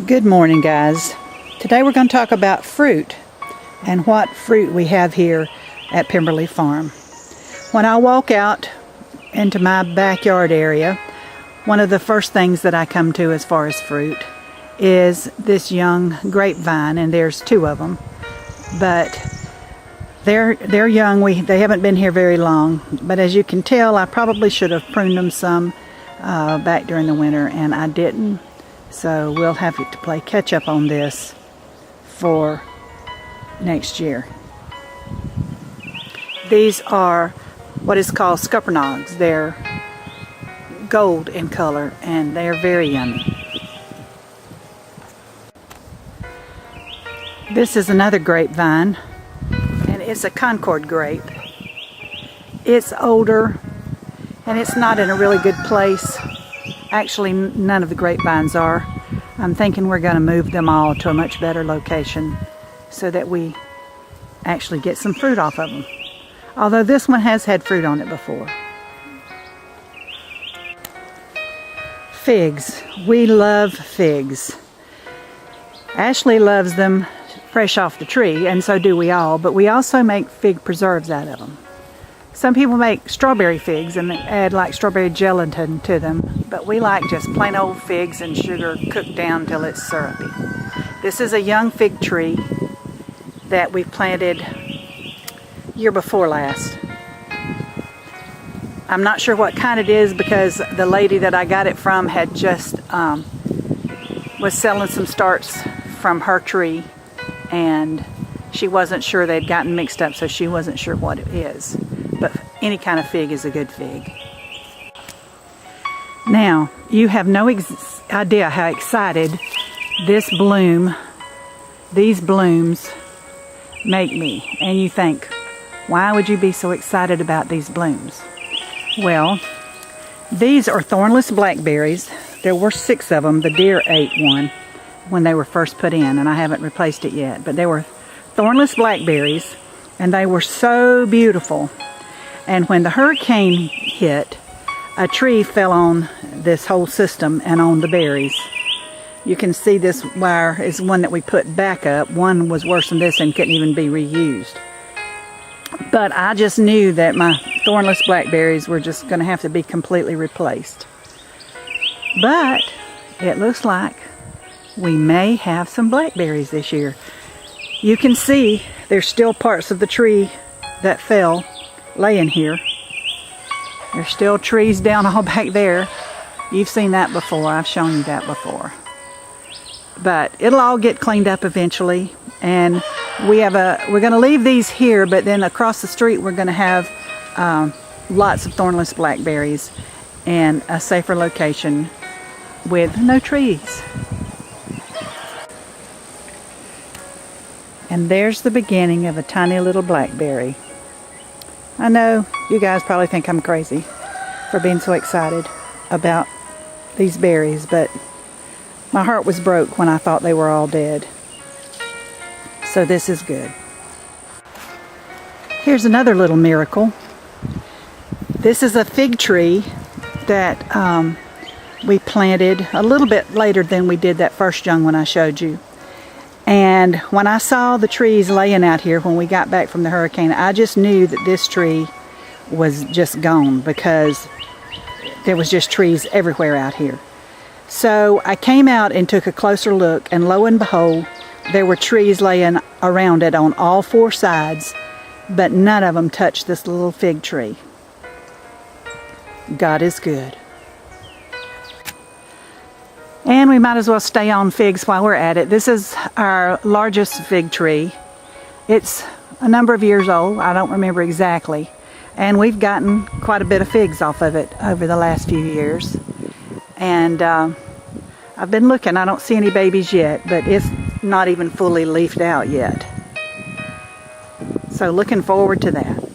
Good morning, guys. Today we're going to talk about fruit and what fruit we have here at Pemberley Farm. When I walk out into my backyard area, one of the first things that I come to as far as fruit is this young grapevine, and there's two of them, but they're young. They haven't been here very long, but as you can tell, I probably should have pruned them some back during the winter, and I didn't. So we'll have to play catch up on this for next year. These are what is called scuppernongs. They're gold in color and they're very yummy. This is another grapevine, and it's a Concord grape. It's older and it's not in a really good place. Actually, none of the grapevines are. I'm thinking we're going to move them all to a much better location so that we actually get some fruit off of them. Although this one has had fruit on it before. Figs. We love figs. Ashley loves them fresh off the tree, and so do we all, but we also make fig preserves out of them. Some people make strawberry figs and add like strawberry gelatin to them, but we like just plain old figs and sugar cooked down till it's syrupy. This is a young fig tree that we planted year before last. I'm not sure what kind it is because the lady that I got it from had just was selling some starts from her tree, and she wasn't sure they'd gotten mixed up, so she wasn't sure what it is. But any kind of fig is a good fig. Now, you have no idea how excited these blooms make me. And you think, why would you be so excited about these blooms? Well, these are thornless blackberries. There were 6 of them. The deer ate one when they were first put in, and I haven't replaced it yet. But they were thornless blackberries, and they were so beautiful. And when the hurricane hit, a tree fell on this whole system and on the berries. You can see this wire is one that we put back up. One was worse than this and couldn't even be reused. But I just knew that my thornless blackberries were just going to have to be completely replaced. But it looks like we may have some blackberries this year. You can see there's still parts of the tree that fell laying here. There's still trees down all back there. You've seen that before. I've shown you that before. But it'll all get cleaned up eventually, and we're going to leave these here, but then across the street we're going to have lots of thornless blackberries and a safer location with no trees. And there's the beginning of a tiny little blackberry. I know you guys probably think I'm crazy for being so excited about these berries, but my heart was broke when I thought they were all dead. So this is good. Here's another little miracle. This is a fig tree that we planted a little bit later than we did that first young one I showed you. And when I saw the trees laying out here when we got back from the hurricane, I just knew that this tree was just gone because there was just trees everywhere out here. So I came out and took a closer look, and lo and behold, there were trees laying around it on all 4 sides, but none of them touched this little fig tree. God is good. And we might as well stay on figs while we're at it. This is our largest fig tree. It's a number of years old. I don't remember exactly. And we've gotten quite a bit of figs off of it over the last few years. And I've been looking. I don't see any babies yet, but it's not even fully leafed out yet. So looking forward to that.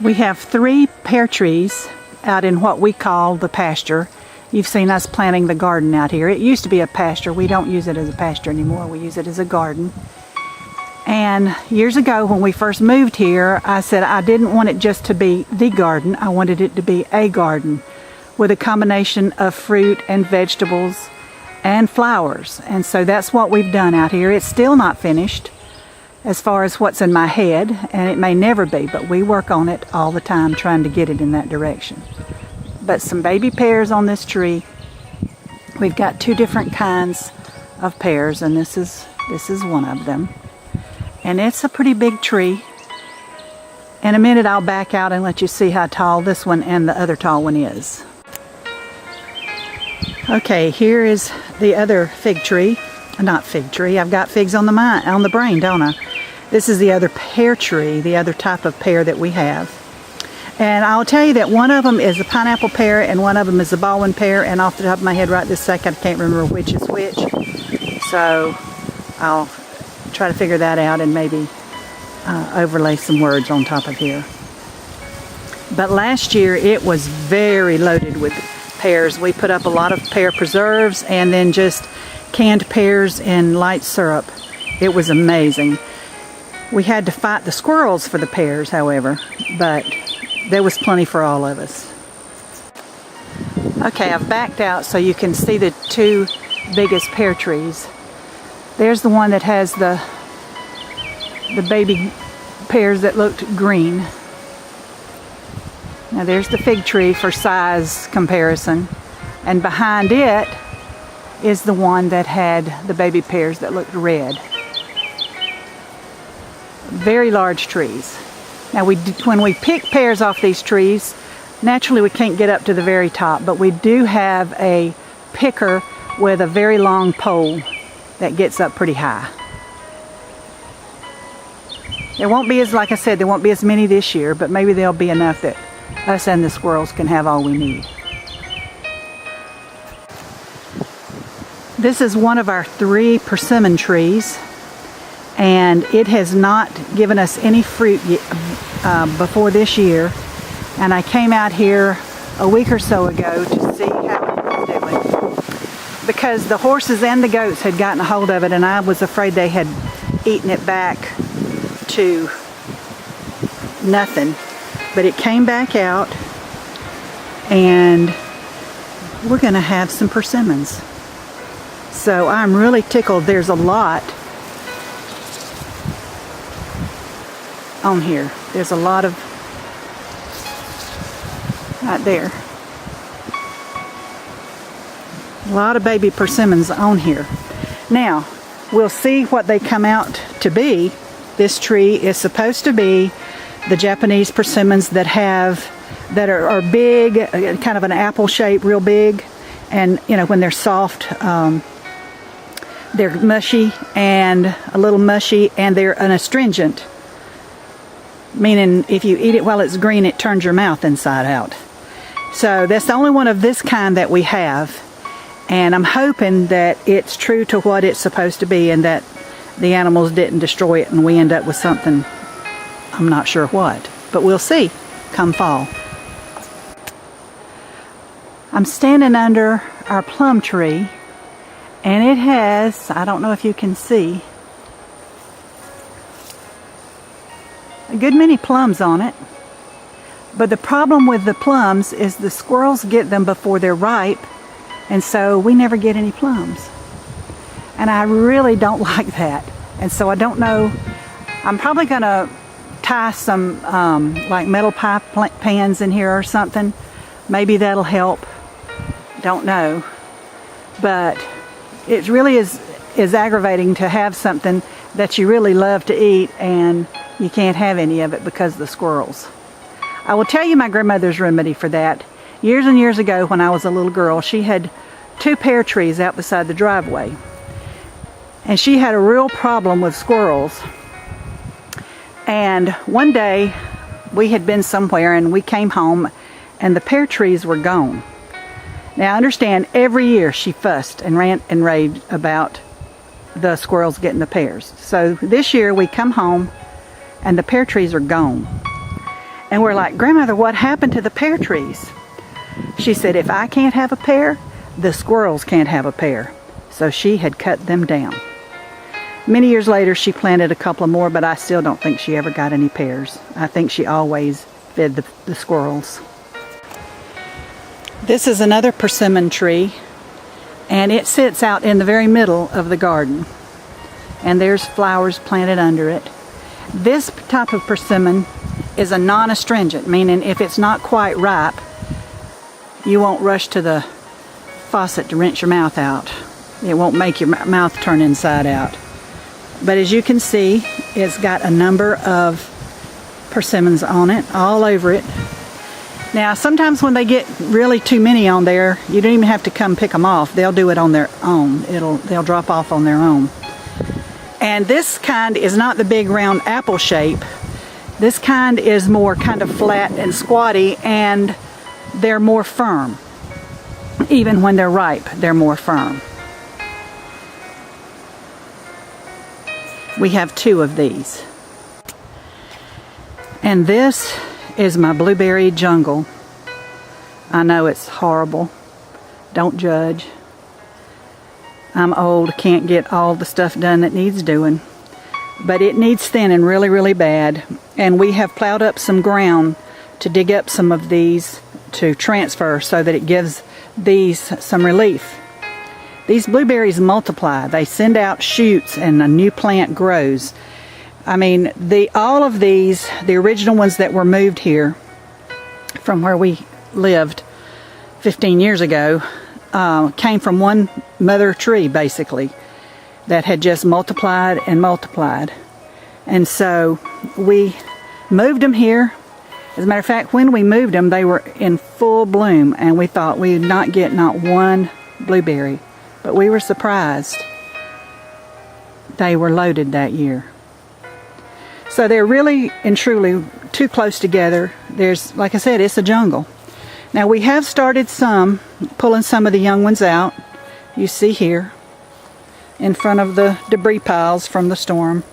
We have 3 pear trees out in what we call the pasture. You've seen us planting the garden out here. It used to be a pasture. We don't use it as a pasture anymore. We use it as a garden. And years ago when we first moved here, I said I didn't want it just to be the garden. I wanted it to be a garden with a combination of fruit and vegetables and flowers. And so that's what we've done out here. It's still not finished as far as what's in my head, and it may never be, but we work on it all the time trying to get it in that direction. But some baby pears on this tree. We've got 2 different kinds of pears, and this is one of them. And it's a pretty big tree. In a minute I'll back out and let you see how tall this one and the other tall one is. Okay, here is the other fig tree. Not fig tree, I've got figs on the brain, don't I? This is the other pear tree, the other type of pear that we have. And I'll tell you that one of them is a pineapple pear and one of them is a Baldwin pear, and off the top of my head right this second I can't remember which is which. So I'll try to figure that out and maybe overlay some words on top of here. But last year it was very loaded with pears. We put up a lot of pear preserves and then just canned pears in light syrup. It was amazing. We had to fight the squirrels for the pears, however, but there was plenty for all of us. Okay, I've backed out so you can see the 2 biggest pear trees. There's the one that has the baby pears that looked green. Now there's the fig tree for size comparison, and behind it is the one that had the baby pears that looked red. Very large trees. Now when we pick pears off these trees, naturally we can't get up to the very top, but we do have a picker with a very long pole that gets up pretty high. There won't be, like I said, there won't be as many this year, but maybe there'll be enough that us and the squirrels can have all we need. This is one of our 3 persimmon trees, and it has not given us any fruit before this year. And I came out here a week or so ago to see how it was doing, because the horses and the goats had gotten a hold of it, and I was afraid they had eaten it back to nothing. But it came back out, and we're going to have some persimmons. So I'm really tickled. There's a lot on here. There's a lot of, right there, a lot of baby persimmons on here. Now we'll see what they come out to be. This tree is supposed to be the Japanese persimmons that are big, kind of an apple shape, real big, and you know, when they're soft, they're mushy, and a little mushy, and they're an astringent, meaning if you eat it while it's green, it turns your mouth inside out. So that's the only one of this kind that we have, and I'm hoping that it's true to what it's supposed to be, and that the animals didn't destroy it and we end up with something, I'm not sure what, but we'll see come fall. I'm standing under our plum tree, and it has, I don't know if you can see, a good many plums on it. But the problem with the plums is the squirrels get them before they're ripe, and so we never get any plums. And I really don't like that. And so I don't know, I'm probably going to tie some like metal pie pans in here or something. Maybe that'll help. Don't know. But it really is aggravating to have something that you really love to eat and you can't have any of it because of the squirrels. I will tell you my grandmother's remedy for that. Years and years ago when I was a little girl, she had 2 pear trees out beside the driveway. And she had a real problem with squirrels. And one day we had been somewhere and we came home and the pear trees were gone. Now I understand every year she fussed and ranted and raved about the squirrels getting the pears. So this year we come home and the pear trees are gone. And we're like, Grandmother, what happened to the pear trees? She said, if I can't have a pear, the squirrels can't have a pear. So she had cut them down. Many years later, she planted a couple more, but I still don't think she ever got any pears. I think she always fed the squirrels. This is another persimmon tree. And it sits out in the very middle of the garden. And there's flowers planted under it. This type of persimmon is a non-astringent, meaning if it's not quite ripe, you won't rush to the faucet to rinse your mouth out. It won't make your mouth turn inside out. But as you can see, it's got a number of persimmons on it, all over it. Now, sometimes when they get really too many on there, you don't even have to come pick them off. They'll do it on their own. They'll drop off on their own. And this kind is not the big round apple shape. This kind is more kind of flat and squatty, and they're more firm. Even when they're ripe, they're more firm. We have 2 of these. And this is my blueberry jungle. I know it's horrible. Don't judge. I'm old, can't get all the stuff done that needs doing. But it needs thinning really, really bad. And we have plowed up some ground to dig up some of these to transfer so that it gives these some relief. These blueberries multiply. They send out shoots and a new plant grows. I mean, all of these, the original ones that were moved here from where we lived 15 years ago, came from one mother tree, basically, that had just multiplied and multiplied. And so we moved them here. As a matter of fact, when we moved them, they were in full bloom, and we thought we would not get not one blueberry. But we were surprised. They were loaded that year. So they're really and truly too close together. There's, like I said, it's a jungle. Now we have started pulling some of the young ones out. You see here, in front of the debris piles from the storm.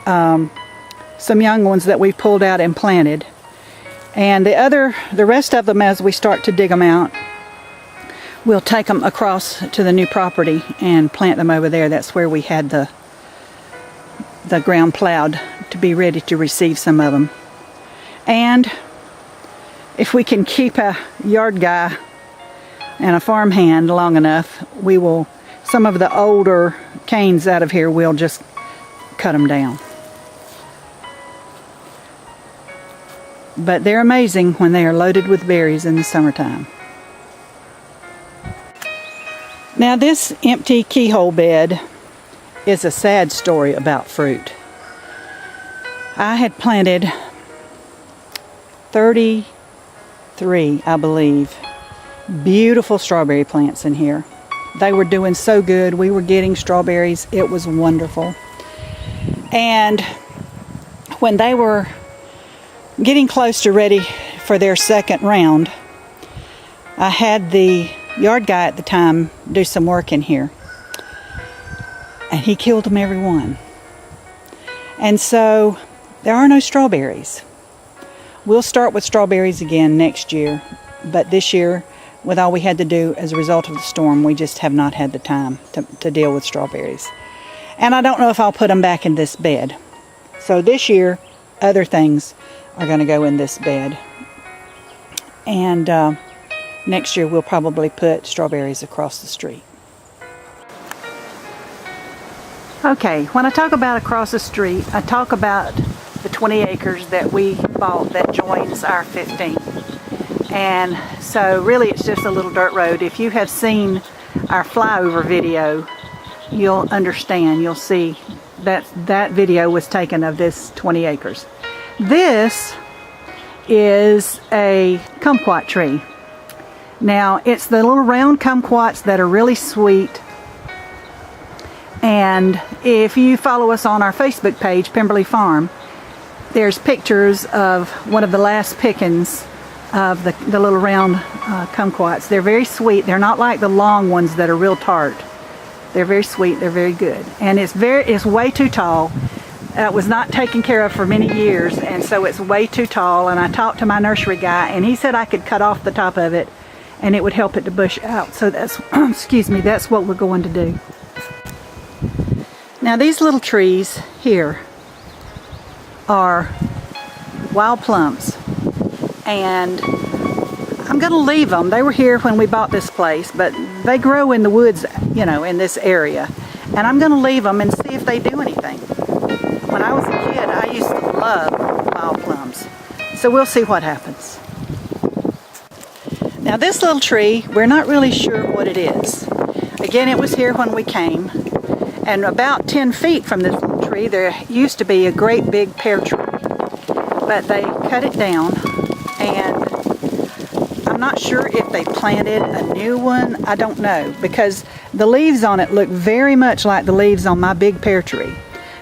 Some young ones that we've pulled out and planted. And the rest of them, as we start to dig them out, we'll take them across to the new property and plant them over there. That's where we had the ground plowed to be ready to receive some of them. And if we can keep a yard guy and a farmhand long enough, we will, some of the older canes out of here, we'll just cut them down. But they're amazing when they are loaded with berries in the summertime. Now this empty keyhole bed is a sad story about fruit. I had planted 33, I believe, beautiful strawberry plants in here. They were doing so good. We were getting strawberries. It was wonderful. And when they were getting close to ready for their second round, I had the yard guy at the time do some work in here. And he killed them every one. And so there are no strawberries. We'll start with strawberries again next year. But this year, with all we had to do as a result of the storm, we just have not had the time to deal with strawberries. And I don't know if I'll put them back in this bed. So this year, other things are going to go in this bed. And next year we'll probably put strawberries across the street. Okay, when I talk about across the street, I talk about the 20 acres that we bought that joins our 15. And so really it's just a little dirt road. If you have seen our flyover video, you'll understand, you'll see that that video was taken of this 20 acres. This is a kumquat tree. Now it's the little round kumquats that are really sweet. And if you follow us on our Facebook page, Pemberley Farm, there's pictures of one of the last pickings of the little round kumquats. They're very sweet. They're not like the long ones that are real tart. They're very sweet. They're very good. And it's way too tall. It was not taken care of for many years, and so it's way too tall. And I talked to my nursery guy, and he said I could cut off the top of it, and it would help it to bush out. So that's, excuse me, that's what we're going to do. Now these little trees here are wild plums, and I'm going to leave them. They were here when we bought this place, but they grow in the woods, you know, in this area. And I'm going to leave them and see if they do anything. When I was a kid, I used to love wild plums. So we'll see what happens. Now this little tree, we're not really sure what it is. Again, it was here when we came. And about 10 feet from this little tree, there used to be a great big pear tree. But they cut it down, and I'm not sure if they planted a new one. I don't know, because the leaves on it look very much like the leaves on my big pear tree.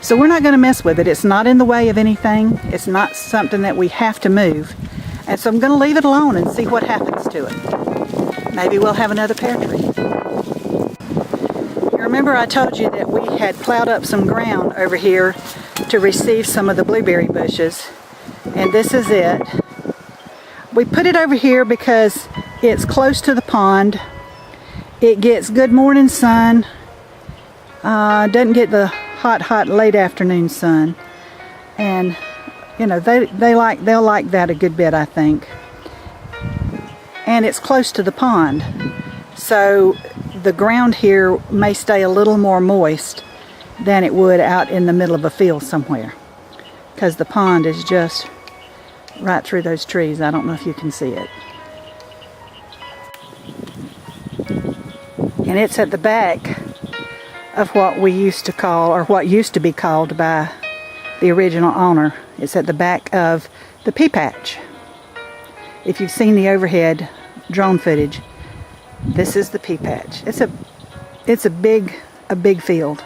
So we're not going to mess with it. It's not in the way of anything. It's not something that we have to move. And so I'm going to leave it alone and see what happens to it. Maybe we'll have another pear tree. You remember I told you that we had plowed up some ground over here to receive some of the blueberry bushes. And this is it. We put it over here because it's close to the pond. It gets good morning sun. Doesn't get the hot late afternoon sun. And you know, they'll like that a good bit, I think. And it's close to the pond. So the ground here may stay a little more moist than it would out in the middle of a field somewhere. Because the pond is just right through those trees. I don't know if you can see it. And it's at the back of what we used to call, or what used to be called by the original owner. It's at the back of the pea patch. If you've seen the overhead drone footage, this is the pea patch. It's a big field.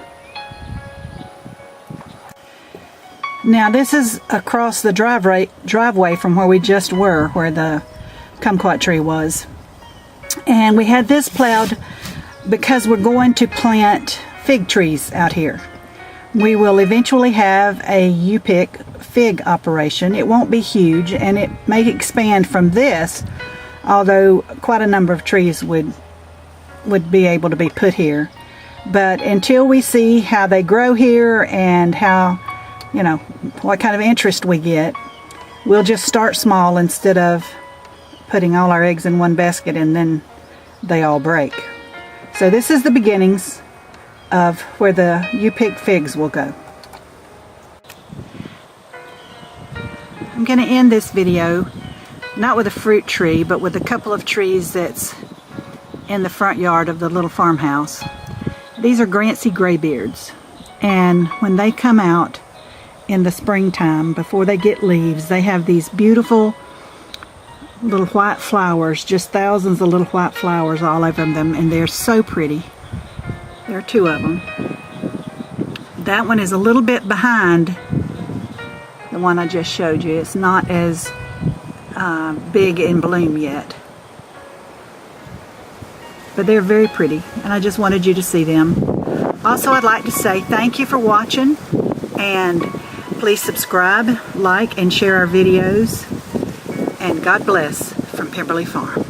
Now this is across the driveway from where we just were, where the kumquat tree was. And we had this plowed because we're going to plant fig trees out here. We will eventually have a U-pick fig operation. It won't be huge, and it may expand from this, although quite a number of trees would be able to be put here. But until we see how they grow here and how, you know, what kind of interest we get, we'll just start small instead of putting all our eggs in one basket and then they all break. So this is the beginnings of where the U-pick figs will go. I'm going to end this video not with a fruit tree, but with a couple of trees that's in the front yard of the little farmhouse. These are Grancy graybeards, and when they come out in the springtime, before they get leaves, they have these beautiful little white flowers, just thousands of little white flowers all over them, and they're so pretty. There are two of them. That one is a little bit behind the one I just showed you. It's not as big in bloom yet. But they're very pretty, and I just wanted you to see them. Also, I'd like to say thank you for watching, and please subscribe, like, and share our videos. And God bless from Pemberley Farm.